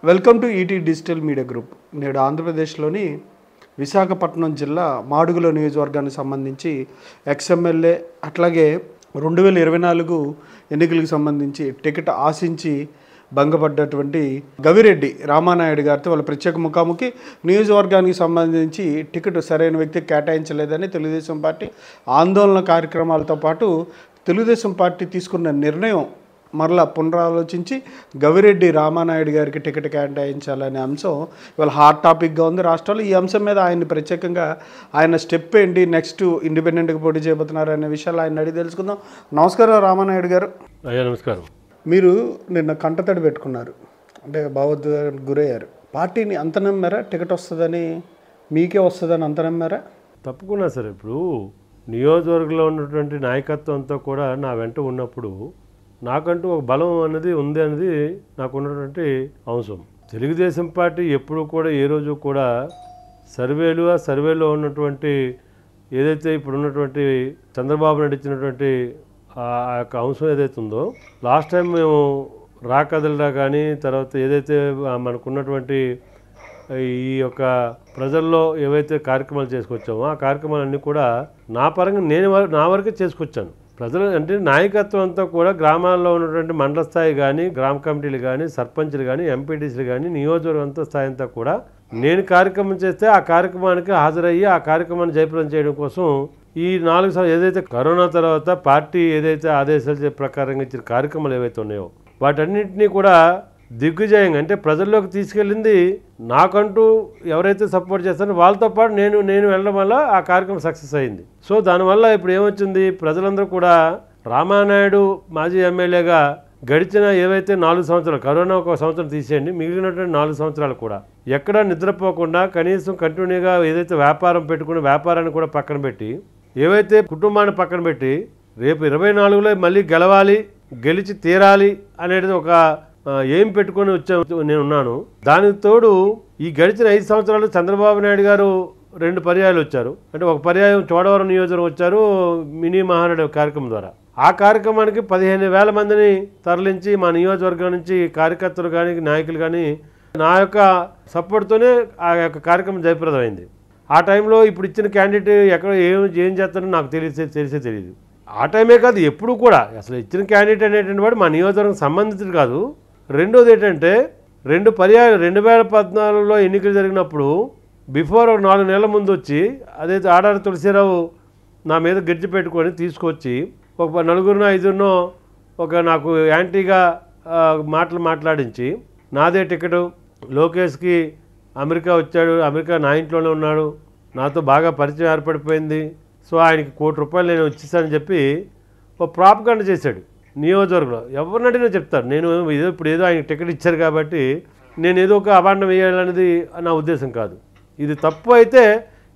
Welcome to ET digital media group. నేడు ఆంధ్రప్రదేశ్లోని విశాఖపట్నం జిల్లా మాడుగుల నియోజకవర్గానికి సంబంధించి ఎక్స్ఎమ్మెల్యే అట్లాగే 2024 ఎన్నికలకు సంబంధించి టికెట్ ఆశించి భంగపడ్డటువంటి గవిరెడ్డి రామానాయుడు గారితో వాళ్ళ ప్రత్యేక ముఖాముఖి. నియోజకవర్గానికి సంబంధించి టికెట్ సరైన వ్యక్తికి కేటాయించలేదని తెలుగుదేశం పార్టీ ఆందోళన కార్యక్రమాలతో పాటు తెలుగుదేశం పార్టీ తీసుకున్న నిర్ణయం మరలా పునరాలోచించి గవిరెడ్డి రామానాయుడు గారికి టికెట్ కేటాయించాలనే అంశం ఇవాళ హాట్ టాపిక్గా ఉంది రాష్ట్రంలో. ఈ అంశం మీద ఆయన ప్రత్యేకంగా ఆయన స్టెప్ ఏంటి, నెక్స్ట్ ఇండిపెండెంట్గా పోటీ చేయబోతున్నారు అనే విషయాలు ఆయన అడిగి తెలుసుకుందాం. నమస్కారం రామానాయుడు గారు. అయ్యా నమస్కారం. మీరు నిన్న కంటతడి పెట్టుకున్నారు, అంటే భావోద్వేగానికి గురయ్యారు. పార్టీని అంత నమ్మారా టికెట్ వస్తుందని, మీకే వస్తుందని అంత నమ్మారా? తప్పకుండా సార్. ఇప్పుడు నియోజకవర్గంలో ఉన్నటువంటి నాయకత్వంతో కూడా నా వెంట ఉన్నప్పుడు నాకంటూ ఒక బలం అనేది ఉంది అనేది నాకు ఉన్నటువంటి అంశం. తెలుగుదేశం పార్టీ ఎప్పుడు కూడా ఏ రోజు కూడా సర్వేలో ఉన్నటువంటి ఏదైతే ఇప్పుడు ఉన్నటువంటి చంద్రబాబు నాయుడు ఇచ్చినటువంటి ఆ యొక్క అంశం ఏదైతే ఉందో, లాస్ట్ టైం మేము రాకదలరా కానీ తర్వాత ఏదైతే మనకున్నటువంటి ఈ యొక్క ప్రజల్లో ఏవైతే కార్యక్రమాలు చేసుకొచ్చామో ఆ కార్యక్రమాలన్నీ కూడా నా పరంగా నా వరకే చేసుకొచ్చాను. ప్రజలు అంటే నాయకత్వం అంతా కూడా గ్రామాల్లో ఉన్నటువంటి మండల స్థాయి కానీ, గ్రామ కమిటీలు కానీ, సర్పంచ్లు కానీ, ఎంపీటీసీలు కానీ, నియోజకవర్గం స్థాయి అంతా కూడా నేను కార్యక్రమం చేస్తే ఆ కార్యక్రమానికి హాజరయ్యి ఆ కార్యక్రమాన్ని జయప్రదం చేయడం కోసం ఈ 4 సంవత్సరాలు ఏదైతే కరోనా తర్వాత పార్టీ ఏదైతే ఆదేశాల ప్రకారంగా ఇచ్చిన కార్యక్రమాలు ఏవైతే ఉన్నాయో వాటన్నింటినీ కూడా దిగ్విజయంగా అంటే ప్రజల్లోకి తీసుకెళ్ళింది నాకంటూ ఎవరైతే సపోర్ట్ చేస్తారో వాళ్ళతో పాటు నేను వెళ్ళడం వల్ల ఆ కార్యక్రమం సక్సెస్ అయింది. సో దానివల్ల ఇప్పుడు ఏమొచ్చింది, ప్రజలందరూ కూడా రామానాయుడు మాజీ ఎమ్మెల్యేగా గడిచిన ఏవైతే 4 సంవత్సరాలు, కరోనా 1 సంవత్సరం తీసేయండి, మిగిలినటువంటి 4 సంవత్సరాలు కూడా ఎక్కడా నిద్రపోకుండా కనీసం కంటిన్యూగా ఏదైతే వ్యాపారం పెట్టుకుని వ్యాపారాన్ని కూడా పక్కన పెట్టి, ఏవైతే కుటుంబాన్ని పక్కన పెట్టి రేపు 24లో మళ్ళీ గెలిచి తీరాలి అనేది ఒక ఏం పెట్టుకొని నేను ఉన్నాను. దానికి తోడు ఈ గడిచిన 5 సంవత్సరాలు చంద్రబాబు నాయుడు గారు 2 పర్యాయాలు వచ్చారు. అంటే ఒక పర్యాయం చోడవరం నియోజకవర్గం వచ్చారు మినీ మహానాడు కార్యక్రమం ద్వారా. ఆ కార్యక్రమానికి 15,000 మందిని తరలించి మా నియోజకవర్గం నుంచి కార్యకర్తలు కానీ నాయకులు కానీ నా యొక్క సపోర్ట్తోనే ఆ యొక్క కార్యక్రమం జయప్రదమైంది. ఆ టైంలో ఇప్పుడు ఇచ్చిన క్యాండిడేట్ ఎక్కడ ఏం చేస్తారో నాకు తెలియదు. ఆ టైమే కాదు ఎప్పుడు కూడా అసలు ఇచ్చిన క్యాండిడేట్ అనేటువంటి వాడు మా నియోజకవర్గం సంబంధితుడు కాదు. రెండోది ఏంటంటే 2 పర్యాయాలు 2014లో ఎన్నికలు జరిగినప్పుడు బిఫోర్ ఒక 4 నెలల ముందు వచ్చి అదైతే ఆడారి తులసిరావు నా మీద గెజ్జి పెట్టుకొని తీసుకొచ్చి ఒక 4-5 ఒక నాకు యాంటీగా మాట్లాడించి నాదే టికెట్, లోకేష్కి అమెరికా వచ్చాడు, అమెరికా నా ఇంట్లోనే ఉన్నాడు, నాతో బాగా పరిచయం ఏర్పడిపోయింది, సో ఆయనకి ₹1 నేను ఇచ్చేసానని చెప్పి ఒక ప్రాపగండ చేశాడు నియోజకవర్గంలో. ఎవరిని అడిగినా చెప్తారు నేను ఇప్పుడు ఏదో ఆయన టికెట్ ఇచ్చారు కాబట్టి నేను ఏదో ఒక అభాండం వేయాలనేది నా ఉద్దేశం కాదు. ఇది తప్పు అయితే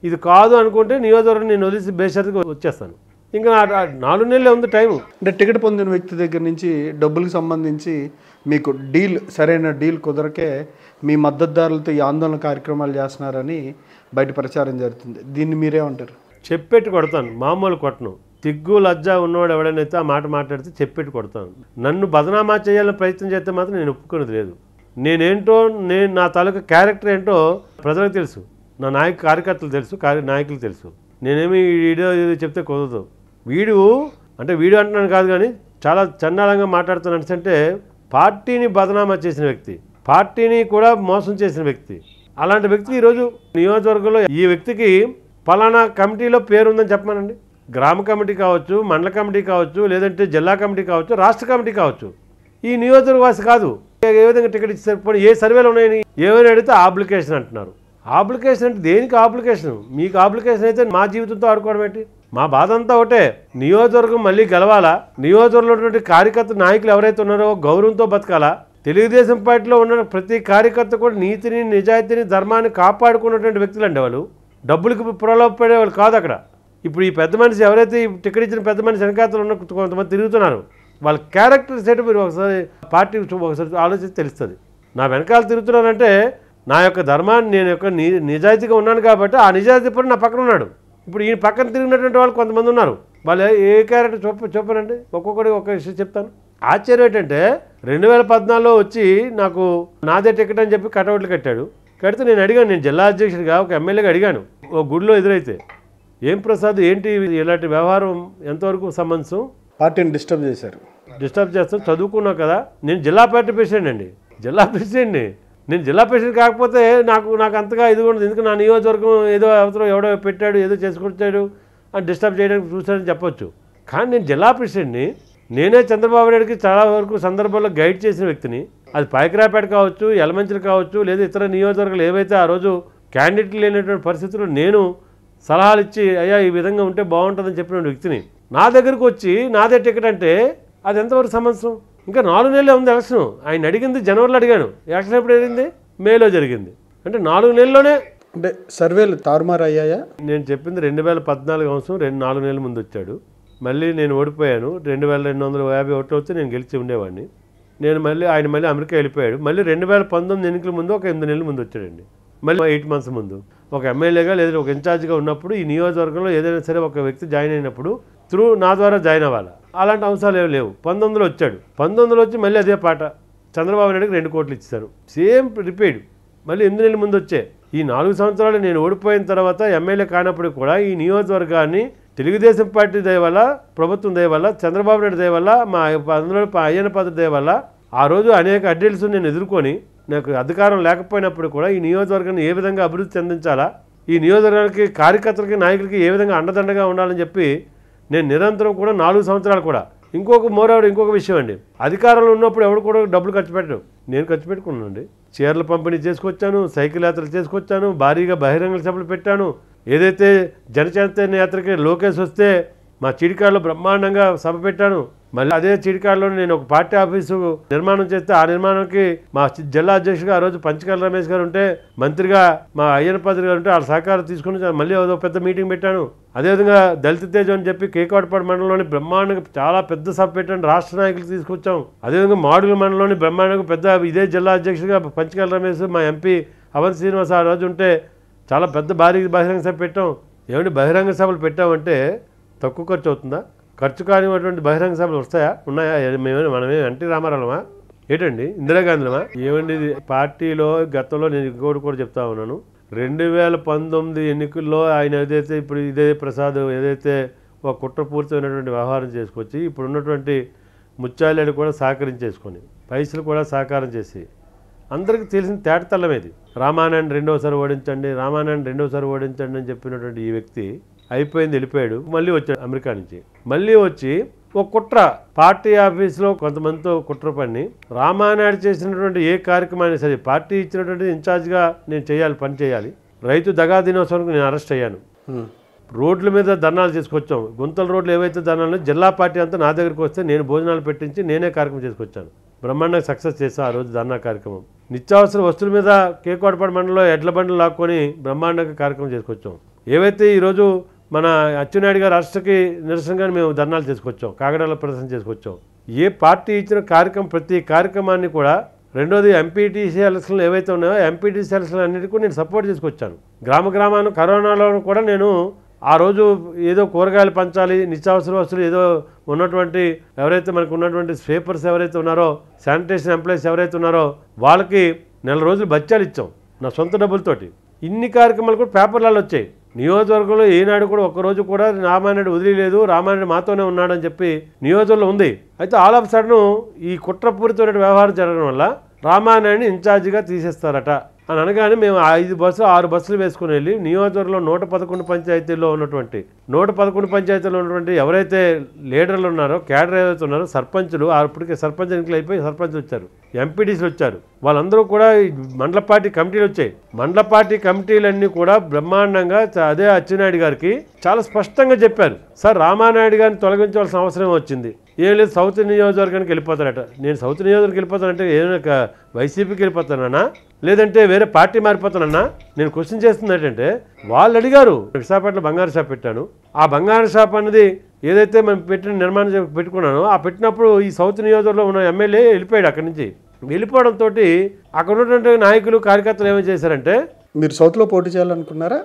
ఇది కాదు అనుకుంటే నియోజకవర్గం నేను వదిలేసి బేషరతుగా వచ్చేస్తాను. ఇంకా 4 నెలలే ఉంది టైం. అంటే టికెట్ పొందిన వ్యక్తి దగ్గర నుంచి డబ్బులకు సంబంధించి మీకు సరైన డీల్ కుదరకే మీ మద్దతుదారులతో ఈ ఆందోళన కార్యక్రమాలు చేస్తున్నారని బయట ప్రచారం జరుగుతుంది. దీన్ని మీరేమంటారు? చెప్పెట్టి కొడతాను, మామూలు కొట్టను. తిగ్గు లజ్జ ఉన్నవాడు ఎవడైతే ఆ మాట మాట్లాడితే చెప్పెట్టి కొడతాను. నన్ను బదనామా చేయాలని ప్రయత్నం చేస్తే మాత్రం నేను ఒప్పుకునేది లేదు. నేనేంటో నా తాలూకా క్యారెక్టర్ ఏంటో ప్రజలకు తెలుసు, నా కార్యకర్తలు తెలుసు, నాయకులు తెలుసు. నేనేమి వీడియో చెప్తే కుదరదు. వీడు అంటున్నాను కాదు కానీ చాలా చండాలంగా మాట్లాడుతున్నాను అంటే పార్టీని బదనామా చేసిన వ్యక్తి, పార్టీని కూడా మోసం చేసిన వ్యక్తి. అలాంటి వ్యక్తి ఈరోజు నియోజకవర్గంలో ఈ వ్యక్తికి పలానా కమిటీలో పేరుందని చెప్పమానండి. గ్రామ కమిటీ కావచ్చు, మండల కమిటీ కావచ్చు, లేదంటే జిల్లా కమిటీ కావచ్చు, రాష్ట్ర కమిటీ కావచ్చు. ఈ నియోజకవర్గవాసి కాదు. ఏ విధంగా టికెట్ ఇచ్చారు, ఏ సర్వేలు ఉన్నాయని ఏమైనా అడిగితే ఆబ్లికేషన్ అంటున్నారు. ఆబ్లికేషన్ అంటే దేనికి ఆబ్లికేషన్? మీకు ఆబ్లికేషన్ అయితే మా జీవితంతో ఆడుకోవడం ఏంటి? మా బాధ అంతా ఒకటే, నియోజకవర్గం మళ్ళీ గెలవాలా, నియోజకవర్గంలో ఉన్నటువంటి కార్యకర్త నాయకులు ఎవరైతే ఉన్నారో గౌరవంతో బతకాలా. తెలుగుదేశం పార్టీలో ఉన్న ప్రతి కార్యకర్త కూడా నీతిని, నిజాయితీని, ధర్మాన్ని కాపాడుకున్నటువంటి వ్యక్తులు అండి వాళ్ళు. డబ్బులకి ప్రలోభపడే వాళ్ళు కాదు అక్కడ. ఇప్పుడు ఈ పెద్ద మనిషి ఎవరైతే టికెట్ ఇచ్చిన పెద్ద మనిషి వెనకాతలు ఉన్న కొంతమంది తిరుగుతున్నారు, వాళ్ళ క్యారెక్టర్ సెట్ మీరు ఒకసారి పార్టీ ఒకసారి ఆలోచిస్తే తెలుస్తుంది. నా వెనకాల తిరుగుతున్నారంటే నా యొక్క ధర్మాన్ని నేను నిజాయితీగా ఉన్నాను కాబట్టి ఆ నిజాయితీ పని నా పక్కన ఉన్నాడు. ఇప్పుడు ఈ పక్కన తిరిగినటువంటి వాళ్ళు కొంతమంది ఉన్నారు, వాళ్ళు ఏ క్యారెక్టర్ చెప్పనండి, ఒక్కొక్కటి ఒక విషయం చెప్తాను. ఆశ్చర్యం ఏంటంటే 2014లో వచ్చి నాకు నాదే టికెట్ అని చెప్పి కటౌట్లు కట్టాడు. కడితే నేను అడిగాను, నేను జిల్లా అధ్యక్షుడిగా ఒక ఎమ్మెల్యేగా అడిగాను ఓ గుడిలో ఎదురైతే, ఏం ప్రసాద్ ఏంటి ఇలాంటి వ్యవహారం ఎంతవరకు సంబంధం, పార్టీని డిస్టర్బ్ చేశారు. డిస్టర్బ్ చేస్తాను, చదువుకున్నావు కదా. నేను జిల్లా పార్టీ ప్రెసిడెంట్ అండి, జిల్లా ప్రెసిడెంట్ని. నేను జిల్లా ప్రెసిడెంట్ కాకపోతే నాకు అంతగా ఇది ఉండదు. ఎందుకు నా నియోజకవర్గం ఏదో అవసరం ఎవడో పెట్టాడు ఏదో చేసుకొచ్చాడు అని డిస్టర్బ్ చేయడానికి చూశాడని చెప్పొచ్చు. కానీ నేను జిల్లా ప్రెసిడెంట్ని, నేనే చంద్రబాబు నాయుడికి చాలా వరకు సందర్భాల్లో గైడ్ చేసిన వ్యక్తిని. అది పాయకరాపేట కావచ్చు, యలమంచిలి కావచ్చు, లేదా ఇతర నియోజకవర్గాలు ఏవైతే ఆ రోజు క్యాండిడేట్లు లేనటువంటి పరిస్థితుల్లో నేను సలహాలు ఇచ్చి అయ్యా ఈ విధంగా ఉంటే బాగుంటుందని చెప్పిన వ్యక్తిని నా దగ్గరకు వచ్చి నాదే టికెట్ అంటే అది ఎంతవరకు సమస్య? ఇంకా 4 నెలలే ఉంది ఎలక్షన్. ఆయన అడిగింది జనవరిలో అడిగాను, ఎలక్షన్ ఎప్పుడు జరిగింది? మేలో జరిగింది. అంటే 4 నెలల్లోనే అంటే సర్వేలు తారుమారు అయ్యాయా? నేను చెప్పింది 2014 సంవత్సరం 4 నెలల ముందు వచ్చాడు. మళ్ళీ నేను ఓడిపోయాను. 2250 ఓట్లు వస్తే నేను గెలిచి ఉండేవాడిని. ఆయన మళ్ళీ అమెరికా వెళ్ళిపోయాడు. మళ్ళీ 2019 ఎన్నికల ముందు ఒక 8 నెలల ముందు వచ్చాడండి. మళ్ళీ 8 మంత్స్ ముందు ఒక ఎమ్మెల్యేగా లేదా ఒక ఇన్ఛార్జ్గా ఉన్నప్పుడు ఈ నియోజకవర్గంలో ఏదైనా సరే ఒక వ్యక్తి జాయిన్ అయినప్పుడు నా ద్వారా జాయిన్ అవ్వాలి. అలాంటి అంశాలు ఏమి లేవు. 19లో వచ్చాడు. 19లో వచ్చి మళ్ళీ అదే పాట చంద్రబాబు నాయుడుకి 2 కోట్లు ఇచ్చారు. Same repeat. మళ్ళీ 8 నెలల ముందు వచ్చే ఈ 4 సంవత్సరాలు నేను ఓడిపోయిన తర్వాత ఎమ్మెల్యే కానప్పుడు కూడా ఈ నియోజకవర్గాన్ని తెలుగుదేశం పార్టీ దయ వల్ల, ప్రభుత్వం దయ వల్ల, చంద్రబాబు నాయుడు దయ వల్ల, మా అందులో అయ్యన్న పాత్ర దయ వల్ల ఆ రోజు అనేక అడ్డీల్స్ నేను ఎదుర్కొని నాకు అధికారం లేకపోయినప్పుడు కూడా ఈ నియోజకవర్గాన్ని ఏ విధంగా అభివృద్ధి చెందించాలా, ఈ నియోజకవర్గానికి కార్యకర్తలకి నాయకులకి ఏ విధంగా అండదండగా ఉండాలని చెప్పి నేను నిరంతరం కూడా 4 సంవత్సరాలు కూడా. ఇంకొక విషయం అండి, అధికారంలో ఉన్నప్పుడు ఎవరు కూడా డబ్బులు ఖర్చు పెట్టరు. నేను ఖర్చు పెట్టుకున్నానండి. చీరల పంపిణీ చేసుకొచ్చాను, సైకిల్ యాత్రలు చేసుకొచ్చాను, భారీగా బహిరంగ సభలు పెట్టాను. ఏదైతే జనచైతన్య యాత్రకి లోకేష్ వస్తే మా చీడికాడలో బ్రహ్మాండంగా సభ పెట్టాను. మళ్ళీ అదే చీడికాడలో నేను ఒక పార్టీ ఆఫీసు నిర్మాణం చేస్తే ఆ నిర్మాణానికి మా జిల్లా అధ్యక్షుడిగా ఆ రోజు పంచకాల రమేష్ గారు ఉంటే, మంత్రిగా మా అయ్యన్న పాత్ర గారు ఉంటే వాళ్ళ సహకారం తీసుకుని మళ్ళీ ఏదో పెద్ద మీటింగ్ పెట్టాను. అదేవిధంగా దళిత తేజం అని చెప్పి కేకోటపాడు మండలంలోని బ్రహ్మాండంగా చాలా పెద్ద సభ పెట్టాను, రాష్ట్ర నాయకులు తీసుకొచ్చాం. అదేవిధంగా మాడుగుల మండలంలోని బ్రహ్మాండంగా పెద్ద ఇదే జిల్లా అధ్యక్షుడిగా పంచకాల రమేష్, మా ఎంపీ అవంతి శ్రీనివాస్ ఆ రోజు ఉంటే చాలా పెద్ద బహిరంగ సభ పెట్టాం. ఏమంటే బహిరంగ సభలు పెట్టామంటే తక్కువ ఖర్చు అవుతుందా? ఖర్చు కానివ్వటువంటి బహిరంగ సభలు వస్తాయా? ఉన్నాయా? మనమే ఎన్టీ రామారావుమా ఏంటండి, ఇందిరాగాంధీలమా? ఏమండి ఇది పార్టీలో గతంలో నేను ఇంకోటి కూడా చెప్తా ఉన్నాను. 2019 ఎన్నికల్లో ఆయన ఏదైతే ఇప్పుడు ఇదే ప్రసాద్ ఏదైతే ఒక కుట్రపూరితమైనటువంటి వ్యవహారం చేసుకొచ్చి ఇప్పుడు ఉన్నటువంటి ముత్యాలను కూడా సహకరించేసుకొని పైసలు కూడా సహకారం చేసి అందరికీ తెలిసిన తేటతల్లమేది. రామానాయుడు రెండోసారి ఓడించండి అని చెప్పినటువంటి ఈ వ్యక్తి అయిపోయింది, వెళ్ళిపోయాడు. మళ్ళీ వచ్చాడు అమెరికా నుంచి. మళ్ళీ వచ్చి ఒక కుట్ర పార్టీ ఆఫీస్లో కొంతమందితో కుట్ర పని రామానాయుడు చేసినటువంటి ఏ కార్యక్రమాన్ని సరే పార్టీ ఇచ్చినటువంటి ఇన్ఛార్జ్గా నేను పని చేయాలి. రైతు దగా దినోత్సవానికి నేను అరెస్ట్ అయ్యాను. రోడ్ల మీద ధర్నాలు చేసుకొచ్చాం. గుంతల రోడ్లు ఏవైతే ధర్నాలు జిల్లా పార్టీ అంతా నా దగ్గరికి వస్తే నేను భోజనాలు పెట్టించి నేనే కార్యక్రమం చేసుకొచ్చాను. బ్రహ్మాండంగా సక్సెస్ చేశాను ఆ రోజు ధర్నా కార్యక్రమం. నిత్యావసర వస్తువుల మీద కేకోటపాడు మండలంలో ఎడ్ల బండ్లు లాక్కొని బ్రహ్మాండంగా కార్యక్రమం చేసుకొచ్చాం. ఏవైతే ఈరోజు మన అచ్చెన్నాయుడు గారు అరెస్ట్కి నిరసనగానే మేము ధర్నాలు చేసుకొచ్చాం, కాగడాల ప్రదర్శన చేసుకొచ్చాం. ఏ పార్టీ ఇచ్చిన కార్యక్రమం ప్రతి కార్యక్రమాన్ని కూడా. రెండోది ఎంపీటీసీ ఎలక్షన్లు ఏవైతే ఉన్నాయో ఎంపీటీసీ ఎలక్షన్లు అన్నిటికీ నేను సపోర్ట్ చేసుకొచ్చాను. గ్రామాన్ని కరోనాలో కూడా నేను ఆ రోజు ఏదో కూరగాయలు పంచాలి, నిత్యావసర వస్తువులు ఏదో ఉన్నటువంటి ఎవరైతే మనకు ఉన్నటువంటి స్వీపర్స్ ఎవరైతే ఉన్నారో, శానిటేషన్ ఎంప్లాయీస్ ఎవరైతే ఉన్నారో వాళ్ళకి 4 రోజులు బత్యాలు ఇచ్చాం నా సొంత డబ్బులతోటి. ఇన్ని కార్యక్రమాలు కూడా పేపర్లలో వచ్చాయి. నియోజకవర్గంలో ఈనాడు కూడా ఒక్కరోజు కూడా రామానాయుడు వదిలేదు, రామానాయుడు మాతోనే ఉన్నాడని చెప్పి నియోజకవర్గంలో ఉంది. అయితే ఆల్ ఆఫ్ సడన్ ఈ కుట్రపూరితమైన వ్యవహారం జరగడం వల్ల రామానాయుడిని ఇన్ఛార్జిగా తీసేస్తారట అని అనగానే మేము 5 బస్సులు 6 బస్సులు వేసుకుని వెళ్ళి నియోజకవర్గంలో 111 పంచాయతీల్లో ఉన్నటువంటి ఎవరైతే లీడర్లు ఉన్నారో, క్యాడర్ ఏవైతే ఉన్నారో, సర్పంచులు అప్పటికే సర్పంచ్ ఎన్నికలు అయిపోయి సర్పంచులు వచ్చారు, ఎంపీటీసీలు వచ్చారు, వాళ్ళందరూ కూడా మండల పార్టీ కమిటీలు వచ్చాయి. మండల పార్టీ కమిటీలన్నీ కూడా బ్రహ్మాండంగా అదే అచ్చెన్నాయుడు గారికి చాలా స్పష్టంగా చెప్పారు, సార్ రామానాయుడు గారిని తొలగించవలసిన అవసరం వచ్చింది, ఏం లేదు సౌత్ నియోజకవర్గానికి వెళ్ళిపోతారట. నేను సౌత్ నియోజకవర్గానికి వెళ్ళిపోతానంటే ఏమైనా వైసీపీకి వెళ్ళిపోతానన్నా లేదంటే వేరే పార్టీ మారిపోతానన్నా? నేను క్వశ్చన్ చేస్తుంది ఏంటంటే, వాళ్ళు అడిగారు. విశాఖపట్నంలో బంగారు షాప్ పెట్టాను. ఆ బంగారు షాప్ అనేది ఏదైతే మనం పెట్టిన నిర్మాణం పెట్టుకున్నానో ఆ పెట్టినప్పుడు ఈ సౌత్ నియోజకవర్గంలో ఉన్న ఎమ్మెల్యే వెళ్ళిపోయాడు. అక్కడి నుంచి వెళ్ళిపోవడంతో అక్కడ ఉన్నటువంటి నాయకులు కార్యకర్తలు ఏమేమి చేశారంటే మీరు సౌత్లో పోటీ చేయాలనుకున్నారా?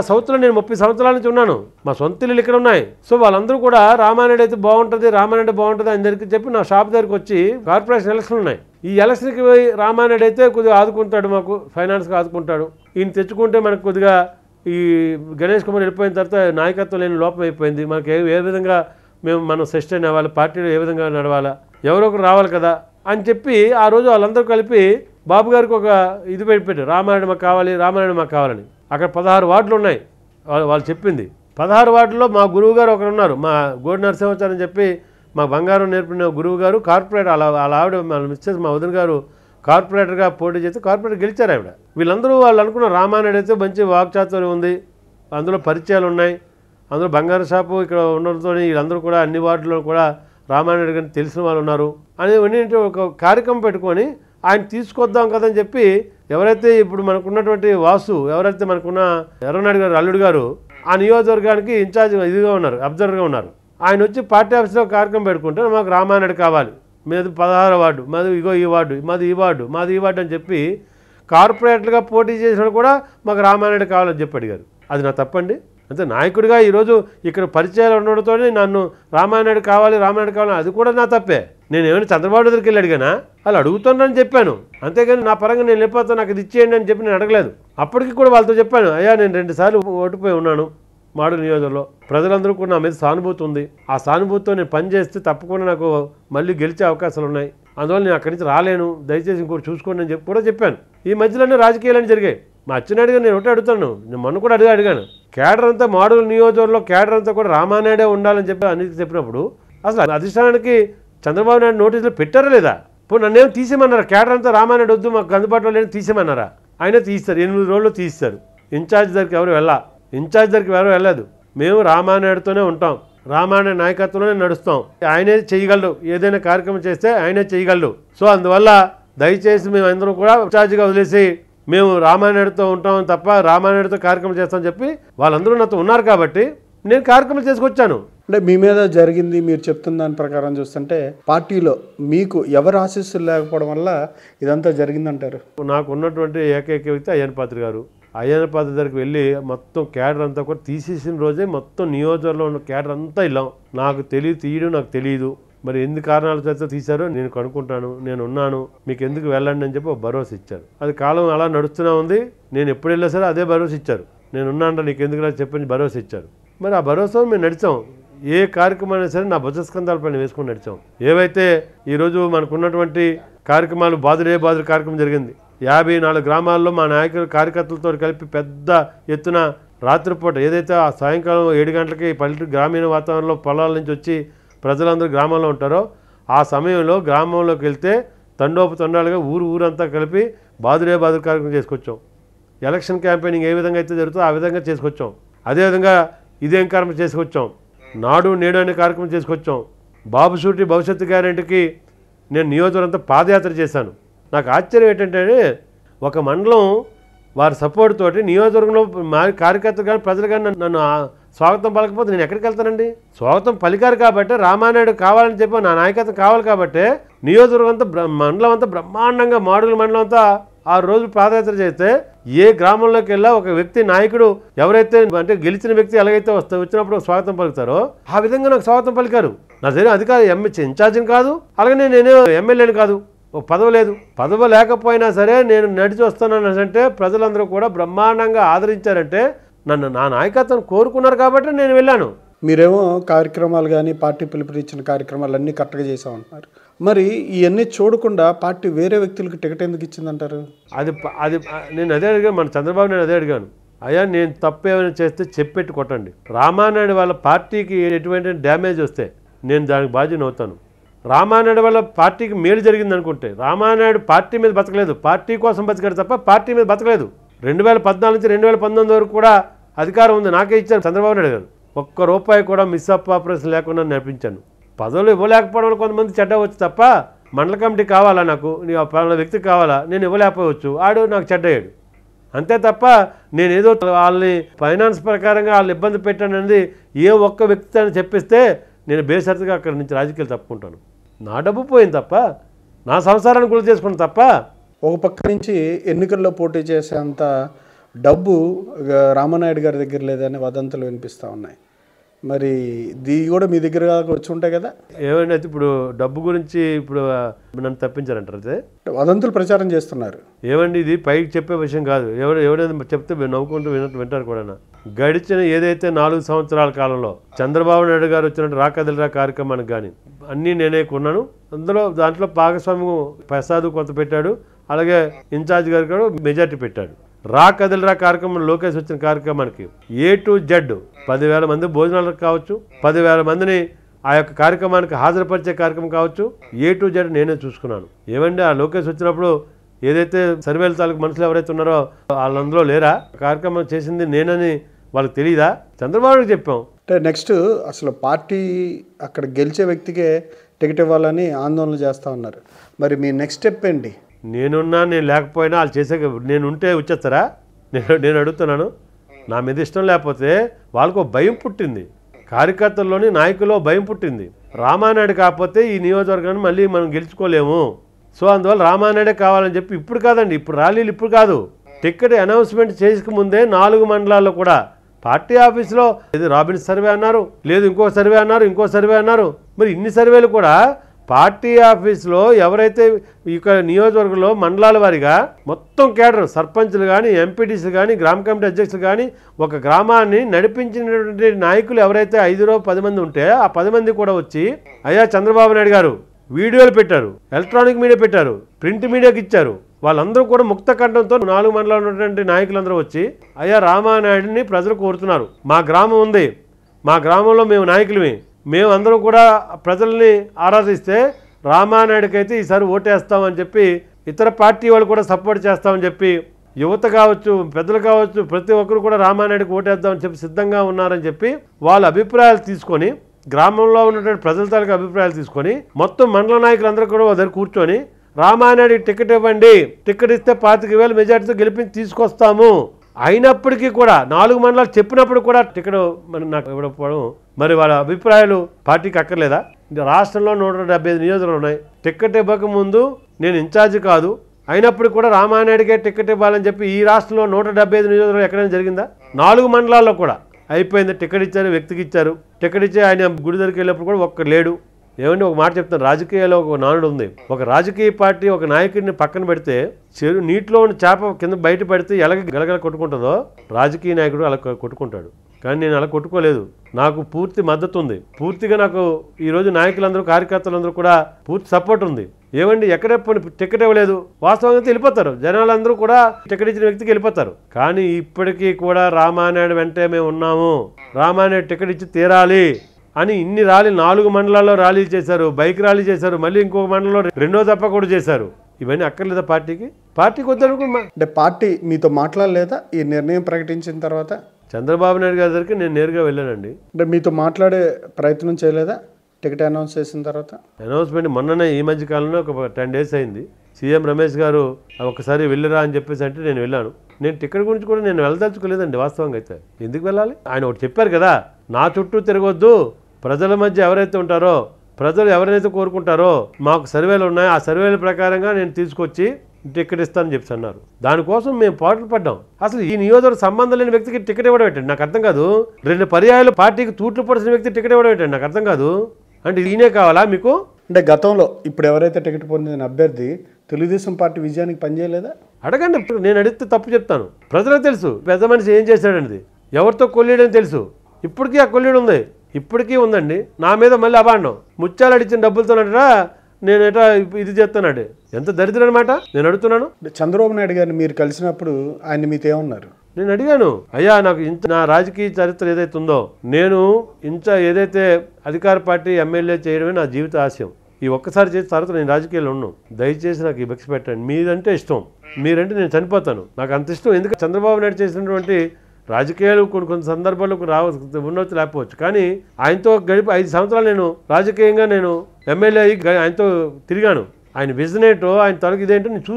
సౌత్లో నేను 30 సంవత్సరాల నుంచి ఉన్నాను. మా సొంత ఇల్లు ఇక్కడ ఉన్నాయి. సో వాళ్ళందరూ కూడా రామానాయుడు అయితే బాగుంటుంది, రామానాయుడు బాగుంటుంది అని దగ్గరికి చెప్పి నా షాప్ దగ్గరికి వచ్చి కార్పొరేషన్ ఎలక్షన్లు ఉన్నాయి, ఈ ఎలక్షన్కి పోయి రామానాయుడు అయితే కొద్దిగా ఆదుకుంటాడు, మాకు ఫైనాన్స్గా ఆదుకుంటాడు, ఈయన తెచ్చుకుంటే మనకు కొద్దిగా ఈ గణేష్ కుమార్ వెళ్ళిపోయిన తర్వాత నాయకత్వం లేని లోపం అయిపోయింది, మనకి ఏ విధంగా మనం సస్టైన్ అవ్వాలి, పార్టీలో ఏ విధంగా నడవాలా, ఎవరో ఒకరు రావాలి కదా అని చెప్పి ఆ రోజు వాళ్ళందరూ కలిపి బాబు గారికి ఒక ఇది పెట్టారు, రామానాయుడు మాకు కావాలి, రామానాయుడు మాకు కావాలని. అక్కడ 16 వార్డులు ఉన్నాయి. వాళ్ళు చెప్పింది 16 వార్డుల్లో మా గురువు గారు ఒకరు ఉన్నారు, మా గోడి నరసింహాచార్య అని చెప్పి మా బంగారం నేర్పిన గురువు గారు కార్పొరేటర్, వాళ్ళ ఆవిడ మా మిస్సెస్ మా వదిన గారు కార్పొరేటర్గా పోటీ చేస్తే కార్పొరేటర్ గెలిచారు ఆవిడ. వీళ్ళందరూ వాళ్ళు అనుకున్న రామానాయుడు అయితే మంచి వాక్చాతుర్యం ఉంది, అందులో పరిచయాలు ఉన్నాయి, అందులో బంగారు షాపు ఇక్కడ ఉండడంతో వీళ్ళందరూ కూడా అన్ని వార్డుల్లో కూడా రామానాయుడు గారిని తెలిసిన వాళ్ళు ఉన్నారు అని ఒక కార్యక్రమం పెట్టుకొని ఆయన తీసుకొద్దాం కదని చెప్పి ఎవరైతే ఇప్పుడు మనకున్నటువంటి వాసు, ఎవరైతే మనకున్న ఎర్రనాయుడు గారు అల్లుడు గారు ఆ నియోజకవర్గానికి ఇన్ఛార్జ్ ఇదిగా ఉన్నారు, అబ్జర్వర్గా ఉన్నారు, ఆయన వచ్చి పార్టీ ఆఫీస్లో కార్యక్రమం పెట్టుకుంటే మాకు రామానాయుడు కావాలి, మీది 16 వార్డు, మాది ఇగో ఈ వార్డు, మాది ఈ వార్డు, మాది ఈ వార్డు అని చెప్పి కార్పొరేటర్గా పోటీ చేసిన కూడా మాకు రామానాయుడు కావాలని చెప్పి అడిగారు. అది నా తప్పండి? అంటే నాయకుడిగా ఈరోజు ఇక్కడ పరిచయాలు ఉండడంతో నన్ను రామానాయుడు కావాలి, రామానాయుడు కావాలి, అది కూడా నా తప్పే. నేను ఏమైనా చంద్రబాబు దగ్గరికి వెళ్ళి అడిగానా? వాళ్ళు అడుగుతున్నానని చెప్పాను, అంతేగాని నా పరంగా నేను వెళ్ళిపోతాను, నాకు ఇది ఇచ్చేయండి అని చెప్పి నేను అడగలేదు. అప్పటికి కూడా వాళ్ళతో చెప్పాను, అయ్యా నేను 2 సార్లు ఓడిపోయి ఉన్నాను మాడుగుల నియోజకవర్గంలో, ప్రజలందరూ కూడా నా మీద సానుభూతి ఉంది, ఆ సానుభూతితో నేను పనిచేస్తే తప్పకుండా నాకు మళ్ళీ గెలిచే అవకాశాలు ఉన్నాయి, అందువల్ల నేను అక్కడి నుంచి రాలేను, దయచేసి ఇంకోటి చూసుకోండి అని చెప్పి కూడా చెప్పాను. ఈ మధ్యలోనే రాజకీయాలని జరిగాయి. మా అచ్చెన్నాయుడు గారు నేను ఒకటి అడుగుతాను, నేను మొన్న కూడా అడిగాను, కేడర్ అంతా మాడుగుల నియోజకవర్గంలో కేడర్ అంతా కూడా రామానాయుడే ఉండాలని చెప్పి అన్నిటికీ చెప్పినప్పుడు అసలు అధిష్టానానికి చంద్రబాబు నాయుడు నోటీసులు పెట్టారా లేదా? ఇప్పుడు నన్నేమో తీసేయమన్నారా? కేడర్ అంతా రామానాయుడు వద్దు, మాకు అందుబాటులో లేని తీసేయమన్నారా? ఆయన తీస్తారు, 8 రోజుల్లో తీస్తారు. ఇన్ఛార్జ్ దగ్గరికి ఎవరు వెళ్ళలేదు. మేము రామానాయుడుతోనే ఉంటాం, రామానాయుడు నాయకత్వంలోనే నడుస్తాం, ఆయనే చేయగలడు, ఏదైనా కార్యక్రమం చేస్తే ఆయనే చేయగలడు. సో అందువల్ల దయచేసి మేము అందరం కూడా ఇన్ఛార్జిగా వదిలేసి మేము రామానాయుడుతో ఉంటామని తప్ప రామానాయుడుతో కార్యక్రమం చేస్తామని చెప్పి వాళ్ళందరూ నాతో ఉన్నారు కాబట్టి నేను కార్యక్రమం చేసుకొచ్చాను. అంటే మీ మీద జరిగింది మీరు చెప్తున్న దాని ప్రకారం చూస్తుంటే పార్టీలో మీకు ఎవరు ఆశీస్సులు లేకపోవడం వల్ల ఇదంతా జరిగిందంటారు? నాకు ఉన్నటువంటి ఏకైక వ్యక్తి అయ్యన్న పాత్ర గారు. అయ్యన్న పాత్ర దగ్గరికి వెళ్ళి మొత్తం క్యాడర్ అంతా కూడా తీసేసిన రోజే మొత్తం నియోజకవర్గంలో ఉన్న క్యాడర్ అంతా వెళ్ళాం. నాకు తీయడం నాకు తెలియదు, మరి ఎన్ని కారణాల చేత తీశారో నేను కనుక్కుంటాను, నేను ఉన్నాను, మీకు ఎందుకు వెళ్ళండి అని చెప్పి ఒక భరోసా ఇచ్చారు. అది కాలం అలా నడుస్తూనే ఉంది. నేను ఎప్పుడు వెళ్ళా సరే అదే భరోసా ఇచ్చారు, నేను ఉన్నాను నీకు ఎందుకు చెప్పని భరోసా ఇచ్చారు. మరి ఆ భరోసా మేము నడిచాం. ఏ కార్యక్రమం అయినా సరే నా భుజస్కంధాలపైన వేసుకొని నడిచాం. ఏవైతే ఈరోజు మనకున్నటువంటి కార్యక్రమాలు బాదురే కార్యక్రమం జరిగింది. 54 గ్రామాల్లో మా నాయకులు కార్యకర్తలతో కలిపి పెద్ద ఎత్తున రాత్రిపూట ఏదైతే ఆ సాయంకాలం 7 గంటలకి పల్లెటూరు గ్రామీణ వాతావరణంలో పొలాల నుంచి వచ్చి ప్రజలందరూ గ్రామంలో ఉంటారో ఆ సమయంలో గ్రామంలోకి వెళ్తే తండోపతండాలుగా ఊరంతా కలిపి బాదురే కార్యక్రమం చేసుకొచ్చాం. ఎలక్షన్ క్యాంపెయినింగ్ ఏ విధంగా అయితే జరుగుతుందో ఆ విధంగా చేసుకొచ్చాం. అదేవిధంగా ఇదేం కార్యక్రమం చేసుకొచ్చాం, నాడు నేడు అనే కార్యక్రమం చేసుకొచ్చాం. బాబు సూటి భవిష్యత్తు గ్యారెంటీకి నేను నియోజకవర్గం అంతా పాదయాత్ర చేశాను. నాకు ఆశ్చర్యం ఏంటంటే ఒక మండలం వారి సపోర్ట్ తోటి నియోజకవర్గంలో మా కార్యకర్తలు కానీ ప్రజలు కానీ నన్ను స్వాగతం పలకపోతే నేను ఎక్కడికి వెళ్తానండి? స్వాగతం పలికారు కాబట్టి రామానాయుడు కావాలని చెప్పి నా నాయకత్వం కావాలి కాబట్టి నియోజకవర్గం అంతా మండలం అంతా బ్రహ్మాండంగా మాడుగుల మండలం అంతా 6 రోజులు పాదయాత్ర చేస్తే ఏ గ్రామంలోకి వెళ్ళా ఒక వ్యక్తి నాయకుడు ఎవరైతే అంటే గెలిచిన వ్యక్తి ఎలాగైతే వచ్చినప్పుడు స్వాగతం పలుకుతారో ఆ విధంగా నాకు స్వాగతం పలికారు. నా దగ్గర అధికారి ఇన్ఛార్జిని కాదు, అలాగే నేను ఎమ్మెల్యేని కాదు, ఒక పదవి లేదు. పదవి లేకపోయినా సరే నేను నడిచి వస్తున్నాను అంటే ప్రజలందరూ కూడా బ్రహ్మాండంగా ఆదరించారంటే నన్ను నా నాయకత్వం కోరుకున్నారు కాబట్టి నేను వెళ్ళాను. మీరేమో కార్యక్రమాలు కానీ పార్టీ పిలుపునిచ్చిన కార్యక్రమాలు అన్నీ కరెక్ట్గా చేసామంటున్నారు. మరి ఇవన్నీ చూడకుండా పార్టీ వేరే వ్యక్తులకు టికెట్ ఎందుకు ఇచ్చిందంటారు? అది నేను అదే అడిగాను, మన చంద్రబాబు నేను అదే అడిగాను, అయ్యా నేను తప్పు ఏమైనా చేస్తే చెప్పెట్టి కొట్టండి. రామానాయుడు వాళ్ళ పార్టీకి ఎటువంటి డ్యామేజ్ వస్తే నేను దానికి బాధ్యత అవుతాను. రామానాయుడు వల్ల పార్టీకి మేలు జరిగింది అనుకుంటే రామానాయుడు పార్టీ మీద బతకలేదు, పార్టీ కోసం బతికాడు తప్ప పార్టీ మీద బతకలేదు. 2014 నుంచి 2019 వరకు కూడా అధికారం ఉంది, నాకే ఇచ్చారు చంద్రబాబు నాయుడు గారు. ఒక్క రూపాయి కూడా మిస్ అప్ ఆపరేషన్ లేకుండా నడిపించాను. పదవులు ఇవ్వలేకపోవడం వల్ల కొంతమంది చెడ్డ వచ్చు తప్ప మండల కమిటీ కావాలా, నాకు నీ పలానా వ్యక్తి కావాలా, నేను ఇవ్వలేకపోవచ్చు, ఆడు నాకు చెడ్డయ్యాడు అంతే తప్ప నేనేదో వాళ్ళని ఫైనాన్స్ ప్రకారంగా వాళ్ళు ఇబ్బంది పెట్టాను అనేది ఏ ఒక్క వ్యక్తి అని చెప్పిస్తే నేను బేసరిగా అక్కడి నుంచి రాజకీయాలు తప్పుకుంటాను. నా డబ్బు పోయింది తప్ప, నా సంసారాన్ని గురి చేసుకుని తప్ప. ఒక పక్క నుంచి ఎన్నికల్లో పోటీ చేసేంత డబ్బు రామానాయుడు గారి దగ్గర లేదని వదంతులు వినిపిస్తూ ఉన్నాయి. మరి ఇది కూడా మీ దగ్గర వచ్చి ఉంటాయి కదా? ఏమండి అయితే ఇప్పుడు డబ్బు గురించి ఇప్పుడు నన్ను తప్పించారంటారు అయితే వదంతులు ప్రచారం చేస్తున్నారు. ఏమండి ఇది పైకి చెప్పే విషయం కాదు. ఎవరైనా చెప్తే నవ్వుకుంటూ వింటారు కూడా. గడిచిన ఏదైతే 4 సంవత్సరాల కాలంలో చంద్రబాబు నాయుడు గారు వచ్చినట్టు రాకదిలరా కార్యక్రమానికి కానీ అన్నీ నేనే కొన్నాను. దాంట్లో భాగస్వామ్యం ప్రసాద్ కొంత పెట్టాడు, అలాగే ఇన్ఛార్జ్ గారు కూడా మెజార్టీ పెట్టాడు. రాకదిలరా కార్యక్రమం లోకేష్ వచ్చిన కార్యక్రమానికి A to Z 10,000 మంది భోజనాలకు కావచ్చు, 10,000 మందిని ఆ యొక్క కార్యక్రమానికి హాజరుపరిచే కార్యక్రమం కావచ్చు, A to Z నేనే చూసుకున్నాను. ఏమండి ఆ లోకేష్ వచ్చినప్పుడు ఏదైతే సర్వేల తాలూకు మనుషులు ఎవరైతే ఉన్నారో వాళ్ళందరూ లేరా? కార్యక్రమం చేసింది నేనని వాళ్ళకి తెలియదా? చంద్రబాబుకి చెప్పాం. అంటే నెక్స్ట్ అసలు పార్టీ అక్కడ గెలిచే వ్యక్తికే టికెట్ ఇవ్వాలని ఆందోళన చేస్తూ ఉన్నారు. మరి మీ నెక్స్ట్ స్టెప్ ఏంటి? నేనున్నా నేను లేకపోయినా వాళ్ళు చేసే నేను ఉంటే వచ్చేస్తారా? నేను అడుగుతున్నాను. నా మీద ఇష్టం లేకపోతే వాళ్ళకు భయం పుట్టింది, కార్యకర్తల్లోని నాయకుల్లో భయం పుట్టింది. రామానాయుడు కాకపోతే ఈ నియోజకవర్గాన్ని మళ్ళీ మనం గెలుచుకోలేము. సో అందువల్ల రామానాయుడే కావాలని చెప్పి ఇప్పుడు కాదండి, ఇప్పుడు ర్యాలీలు ఇప్పుడు కాదు, టికెట్ అనౌన్స్మెంట్ చేసుకుముందే 4 మండలాల్లో కూడా పార్టీ ఆఫీస్లో ఇది రాబిన్స్ సర్వే అన్నారు, లేదు ఇంకో సర్వే అన్నారు. మరి ఇన్ని సర్వేలు కూడా పార్టీ ఆఫీస్లో ఎవరైతే ఇక నియోజకవర్గంలో మండలాల వారిగా మొత్తం కేడర్ సర్పంచ్లు కానీ, ఎంపీటీసీలు కానీ, గ్రామ కమిటీ అధ్యక్షులు కానీ, ఒక గ్రామాన్ని నడిపించినటువంటి నాయకులు ఎవరైతే 5-10 మంది ఉంటే ఆ 10 మంది కూడా వచ్చి అయ్యా చంద్రబాబు నాయుడు గారు వీడియోలు పెట్టారు, ఎలక్ట్రానిక్ మీడియా పెట్టారు, ప్రింట్ మీడియాకి ఇచ్చారు. వాళ్ళందరూ కూడా ముక్త కంఠంతో 4 మండలాలు ఉన్నటువంటి నాయకులందరూ వచ్చి అయ్యా రామానాయుడిని ప్రజలు కోరుతున్నారు, మా గ్రామం ఉంది, మా గ్రామంలో మేము నాయకులమే, మేము అందరం కూడా ప్రజల్ని ఆరాధిస్తే రామానాయుడికి అయితే ఈసారి ఓటేస్తామని చెప్పి ఇతర పార్టీ వాళ్ళు కూడా సపోర్ట్ చేస్తామని చెప్పి యువత కావచ్చు, పెద్దలు కావచ్చు, ప్రతి ఒక్కరు కూడా రామానాయుడికి ఓటేద్దామని చెప్పి సిద్ధంగా ఉన్నారని చెప్పి వాళ్ళ అభిప్రాయాలు తీసుకొని, గ్రామంలో ఉన్నటువంటి ప్రజల తాలూకు అభిప్రాయాలు తీసుకొని మొత్తం మండల నాయకులందరూ కూడా దగ్గర కూర్చొని రామానాయుడికి టికెట్ ఇవ్వండి, టికెట్ ఇస్తే 25,000 మెజార్టీతో గెలిపించి తీసుకొస్తాము. అయినప్పటికీ కూడా 4 మండలాలు చెప్పినప్పుడు కూడా టికెట్ నాకు ఇవ్వకపోవడం, మరి వాళ్ళ అభిప్రాయాలు పార్టీకి అక్కర్లేదా? రాష్ట్రంలో 175 నియోజకవర్గాలు ఉన్నాయి. టికెట్ ఇవ్వకముందు నేను ఇన్ఛార్జి కాదు, అయినప్పుడు కూడా రామానాయుడికే టికెట్ ఇవ్వాలని చెప్పి ఈ రాష్ట్రంలో 175 నియోజకవర్గాలు ఎక్కడైనా జరిగిందా? 4 మండలాల్లో కూడా అయిపోయింది. టికెట్ ఇచ్చారు, వ్యక్తికి ఇచ్చారు. టికెట్ ఇచ్చి ఆయన గుడి దగ్గరికి వెళ్ళినప్పుడు కూడా ఒక్క లేడు. ఏమంటే ఒక మాట చెప్తాను, రాజకీయాల్లో ఒక నానుడు ఉంది, ఒక రాజకీయ పార్టీ ఒక నాయకుడిని పక్కన పెడితే నీటిలో ఉన్న చేప కింద బయట పెడితే ఎలాగ గలగల కొట్టుకుంటుందో రాజకీయ నాయకుడు అలా కొట్టుకుంటాడు. కానీ నేను అలా కొట్టుకోలేదు, నాకు పూర్తి మద్దతు ఉంది. పూర్తిగా నాకు ఈరోజు నాయకులందరూ, కార్యకర్తలందరూ కూడా పూర్తి సపోర్ట్ ఉంది. ఏమండి ఎక్కడ టికెట్ ఇవ్వలేదు, వాస్తవంగా వెళ్ళిపోతారు జనాలందరూ కూడా, టికెట్ ఇచ్చిన వ్యక్తికి వెళ్ళిపోతారు. కానీ ఇప్పటికీ కూడా రామానాయుడు వెంటే మేము ఉన్నాము, రామానాయుడు టికెట్ ఇచ్చి తీరాలి అని ఇన్ని 4 మండలాల్లో ర్యాలీలు చేశారు, బైక్ ర్యాలీ చేశారు, మళ్ళీ ఇంకొక మండలంలో 2వ దఫా కూడా చేశారు. ఇవన్నీ అక్కర్లేదా పార్టీకి వద్దనుకున్నా? అంటే పార్టీ మీతో మాట్లాడలేదా ఈ నిర్ణయం ప్రకటించిన తర్వాత? చంద్రబాబు నాయుడు గారి దగ్గరికి నేను నేరుగా వెళ్ళానండి. అంటే మీతో మాట్లాడే ప్రయత్నం చేయలేదా టికెట్ అనౌన్స్ చేసిన తర్వాత? అనౌన్స్మెంట్ మొన్ననే ఈ మధ్య కాలంలో ఒక 10 days అయింది. సీఎం రమేష్ గారు ఒకసారి వెళ్ళిరా అని చెప్పేసి అంటే నేను వెళ్ళాను. నేను టికెట్ గురించి కూడా నేను వెళ్ళదలుచుకోలేదండి వాస్తవంగా అయితే. ఎందుకు వెళ్ళాలి? ఆయన ఒకటి చెప్పారు కదా, నా చుట్టూ తిరగొద్దు, ప్రజల మధ్య ఎవరైతే ఉంటారో, ప్రజలు ఎవరైతే కోరుకుంటారో మాకు సర్వేలు ఉన్నాయి, ఆ సర్వేల ప్రకారంగా నేను తీసుకొచ్చి టికెట్ ఇస్తానని చెప్పి అన్నారు. దానికోసం మేము పాటలు పడ్డాం. అసలు ఈ నియోజకవర్గ సంబంధం లేని వ్యక్తికి టికెట్ ఇవ్వడం ఏంటండి నాకు అర్థం కాదు. 2 పర్యాయాలు పార్టీకి తూట్లు పడిసిన వ్యక్తి టికెట్ ఇవ్వడం ఏంటండి నాకు అర్థం కాదు. అంటే ఈయనే కావాలా మీకు? అంటే గతంలో ఇప్పుడు ఎవరైతే టికెట్ పొందిన అభ్యర్థి తెలుగుదేశం పార్టీ విజయానికి పనిచేయలేదా? అడగండి, నేను అడిగితే తప్పు చెప్తాను. ప్రజలకు తెలుసు పెద్ద మనిషి ఏం చేశాడనేది, ఎవరితో కొల్లేడని తెలుసు. ఇప్పటికీ ఆ కొల్లేడు ఉంది, ఇప్పటికీ ఉందండి. నా మీద మళ్ళీ అబాండం, ముత్యాలు అడిచిన డబ్బులతోనట నేను ఎటా ఇది చేస్తానండి. ఎంత దరిద్రం అనమాట. నేను అడుగుతున్నాను, చంద్రబాబు నాయుడు గారిని మీరు కలిసినప్పుడు ఆయన మీతో ఏమన్నారు? నేను అడిగాను, అయ్యా నాకు నా రాజకీయ చరిత్ర ఏదైతే ఉందో, నేను ఏదైతే అధికార పార్టీ ఎమ్మెల్యే చేయడమే నా జీవిత ఆశయం. ఈ ఒక్కసారి చేసిన తర్వాత నేను రాజకీయాల్లో ఉన్నాను, దయచేసి నాకు ఈ భిక్ష పెట్టండి. మీరంటే ఇష్టం, మీరంటే నేను చనిపోతాను, నాకు అంత ఇష్టం. ఎందుకంటే చంద్రబాబు నాయుడు చేసినటువంటి రాజకీయాలు కొన్ని సందర్భాల్లో ఉండవచ్చు, లేకపోవచ్చు. కానీ ఆయనతో గడిపి 5 సంవత్సరాలు నేను రాజకీయంగా నేను ఎమ్మెల్యే అయ్యి ఆయనతో తిరిగాను. ఆయన విజన్ ఏంటో, ఆయన తనకి ఇదేంటో నేను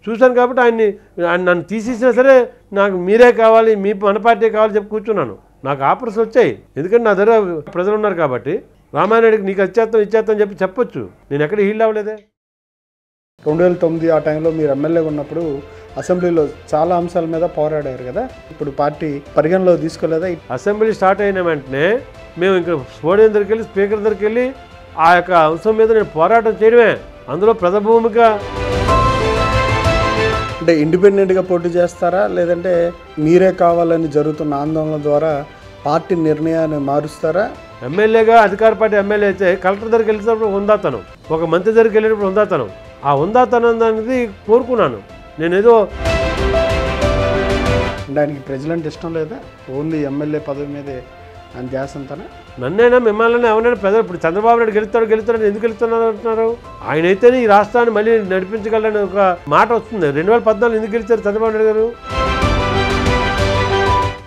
చూశాను కాబట్టి ఆయన నన్ను తీసేసినా సరే నాకు మీరే కావాలి, మన పార్టీ కావాలి చెప్పి కూర్చున్నాను. నాకు ఆఫర్స్ వచ్చాయి, ఎందుకంటే నా దగ్గర ప్రజలు ఉన్నారు కాబట్టి. రామానాయుడికి నీకు ఇచ్చేస్తాం చెప్పి చెప్పొచ్చు, నేను ఎక్కడ హీల్ అవ్వలేదే. 2009 ఆ టైంలో మీరు ఎమ్మెల్యేగా ఉన్నప్పుడు అసెంబ్లీలో చాలా అంశాల మీద పోరాడారు కదా, ఇప్పుడు పార్టీ పరిగణలో తీసుకోలేదా? అసెంబ్లీ స్టార్ట్ అయిన వెంటనే మేము ఇంకా పోడియం దగ్గరికి వెళ్ళి స్పీకర్ దగ్గరికి వెళ్ళి ఆ యొక్క అంశం మీద నేను పోరాటం చేయడమే. అందులో ప్రజాభూమిక అంటే ఇండిపెండెంట్గా పోటీ చేస్తారా, లేదంటే మీరే కావాలని జరుగుతున్న ఆందోళన ద్వారా పార్టీ నిర్ణయాన్ని మారుస్తారా? ఎమ్మెల్యేగా అధికార పార్టీ ఎమ్మెల్యే అయితే కలెక్టర్ దగ్గరికి వెళ్ళేటప్పుడు ఉందాతనం, ఒక మంత్రి దగ్గరికి వెళ్ళేటప్పుడు ఉందాతనం, ఆ ఉందాతనం అనేది కోరుకున్నాను. నేనేదో దానికి ప్రజలంటే ఇష్టం లేదా? ఓన్లీ ఎమ్మెల్యే పదవి మీదే అని చేస్తుంటానా? నన్నైనా మిమ్మల్ని ఎవరైనా ప్రజలు ఇప్పుడు చంద్రబాబు నాయుడు గెలుస్తాడు ఎందుకు గెలుస్తున్నారు అంటున్నారు? ఆయన అయితేనే ఈ రాష్ట్రాన్ని మళ్ళీ నడిపించగలని ఒక మాట వస్తుంది. 2014 ఎందుకు గెలిచారు చంద్రబాబు నాయుడు గారు?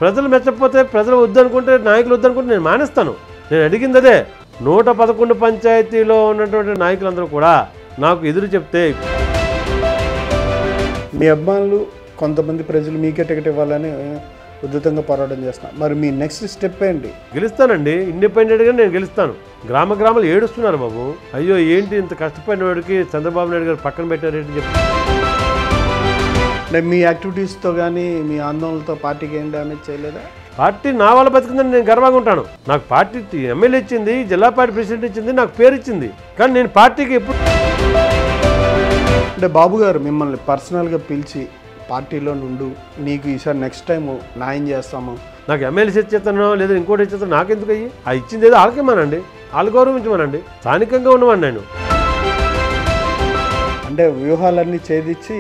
ప్రజలు మెచ్చకపోతే, ప్రజలు వద్దనుకుంటే, నాయకులు వద్దనుకుంటే నేను మానేస్తాను. నేను అడిగింది అదే. 111 పంచాయతీలో ఉన్నటువంటి నాయకులందరూ కూడా నాకు ఎదురు చెప్తే, మీ అభిమానులు కొంతమంది ప్రజలు మీకే టికెట్ ఇవ్వాలని ఉద్ధృతంగా పోరాటం చేస్తున్నారు. మరి మీ నెక్స్ట్ స్టెప్ ఏంటి? గెలుస్తానండి, ఇండిపెండెంట్గా నేను గెలుస్తాను. గ్రామాలు ఏడుస్తున్నారు బాబు, అయ్యో ఏంటి ఇంత కష్టపడిన వాడికి చంద్రబాబు నాయుడు గారు పక్కన పెట్టారేంటి చెప్పి. అంటే మీ యాక్టివిటీస్తో కానీ మీ ఆందోళనలతో పార్టీకి ఏం డ్యామేజ్ చేయలేదా? పార్టీ నా వల్ల బతికిందని నేను గర్వంగా ఉంటాను. నాకు పార్టీ ఎమ్మెల్యే ఇచ్చింది, జిల్లా పార్టీ ప్రెసిడెంట్ ఇచ్చింది, నాకు పేరు ఇచ్చింది. కానీ నేను పార్టీకి ఎప్పుడు అంటే బాబు గారు మిమ్మల్ని పర్సనల్గా పిలిచి పార్టీలో నుండు నీకు ఈసారి నెక్స్ట్ టైం న్యాయం చేస్తాము, నాకు ఎమ్మెల్యే ఇచ్చేస్తానో లేదా ఇంకోటి ఇచ్చేస్తాను, నాకెందుకు అయ్యి ఆ ఇచ్చింది ఏదో వాళ్ళకేమనండి, వాళ్ళు గౌరవించమనండి. స్థానికంగా ఉన్నవాడిని నేను. అంటే వ్యూహాలన్నీ ఛేదించి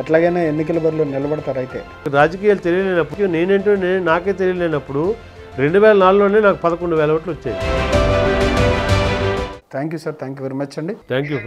ఎట్లాగైనా ఎన్నికల బరిలో నిలబడతారు. అయితే రాజకీయాలు తెలియలేనప్పుడు, నేనేంటో నాకే తెలియలేనప్పుడు 2004లోనే నాకు 11,000 ఓట్లు వచ్చాయి. Thank you sir, thank you very much అండి. Thank you.